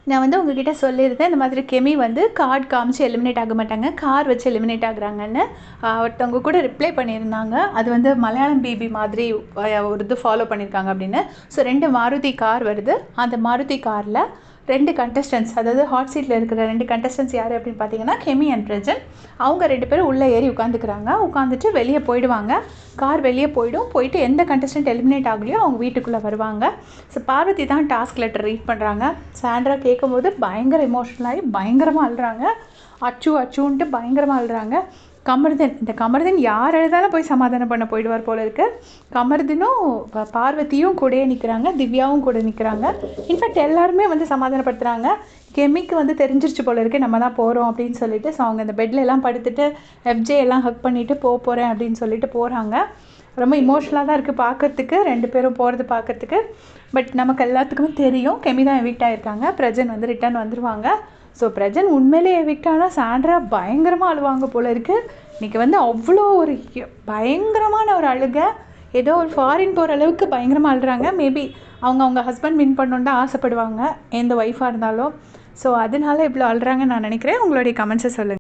நான் வந்து உங்ககிட்ட சொல்லியிருந்தேன், இந்த மாதிரி கெமி வந்து கார்ட் காமிச்சு எலிமினேட் ஆக மாட்டாங்க, கார் வச்சு எலிமினேட் ஆகுறாங்கன்னு. ஒருத்தவங்க கூட ரிப்ளை பண்ணியிருந்தாங்க. அது வந்து மலையாளம் பிபி மாதிரி ஒரு இது ஃபாலோ பண்ணியிருக்காங்க அப்படின்னு. ஸோ 2 மாருதி கார் வருது. அந்த மாருதி காரில் 2 கண்டஸ்டன்ட்ஸ், அதாவது ஹாட் சீட்டில் இருக்கிற 2 கண்டஸ்டன்ட்ஸ் யார் அப்படின்னு பார்த்தீங்கன்னா கெமி அண்ட் பிரஜன். அவங்க 2 பேரும் உள்ளே ஏறி உட்காந்துக்கிறாங்க. உட்காந்துட்டு வெளியே போயிடுவாங்க. கார் வெளியே போயிட்டு எந்த கண்டஸ்டன்ட் எலிமினேட் ஆகலையோ அவங்க வீட்டுக்குள்ளே வருவாங்க. ஸோ பார்வதி தான் டாஸ்க் லெட்டர் ரீட் பண்ணுறாங்க. சாண்ட்ரா கேட்கும்போது பயங்கர எமோஷ்னலாகி பயங்கரமாக அழுறாங்க. அச்சுன்ட்டு பயங்கரமாக அழுறாங்க. இந்த கமர்தீன் யார் எழுதாலும் போய் சமாதானம் பண்ண போயிடுவார் போல இருக்கு. கமர்தீனும் பார்வதியும் கூடயே நிற்கிறாங்க, திவ்யாவும் கூட நிற்கிறாங்க. இன்ஃபேக்ட் எல்லாருமே வந்து சமாதானப்படுத்துகிறாங்க. கெமிக்கு வந்து தெரிஞ்சிருச்சு போல இருக்குது நம்ம தான் போகிறோம் அப்படின்னு சொல்லிட்டு. ஸோ அவங்க அந்த பெட்டில் எல்லாம் படுத்துட்டு எஃப்ஜே எல்லாம் ஹக் பண்ணிவிட்டு போகிறேன் அப்படின்னு சொல்லிட்டு போகிறாங்க. ரொம்ப இமோஷ்னலாக தான் இருக்குது பார்க்குறதுக்கு, 2 பேரும் போகிறது பார்க்குறதுக்கு. பட் நமக்கு எல்லாத்துக்குமே தெரியும் கெமி தான் எவிக்ட் ஆகிருக்காங்க. பிரஜன் வந்து ரிட்டர்ன் வந்துடுவாங்க. ஸோ பிரஜன் உண்மையிலே எவிக்ட் ஆனால் சாண்ட்ரா பயங்கரமாக அழுவாங்க போல இருக்குது. இன்றைக்கி வந்து அவ்வளோ ஒரு பயங்கரமான ஒரு அழுகை, ஏதோ ஒரு ஃபாரின் போகிற அளவுக்கு பயங்கரமாக அழுறாங்க. மேபி அவங்க ஹஸ்பண்ட் வின் பண்ணணுன்னு தான் ஆசைப்படுவாங்க, எந்த ஒய்ஃபாக இருந்தாலும். ஸோ அதனால இவ்வளோ அழுறாங்கன்னு நான் நினைக்கிறேன். உங்களுடைய கமெண்ட்ஸை சொல்லுங்கள்.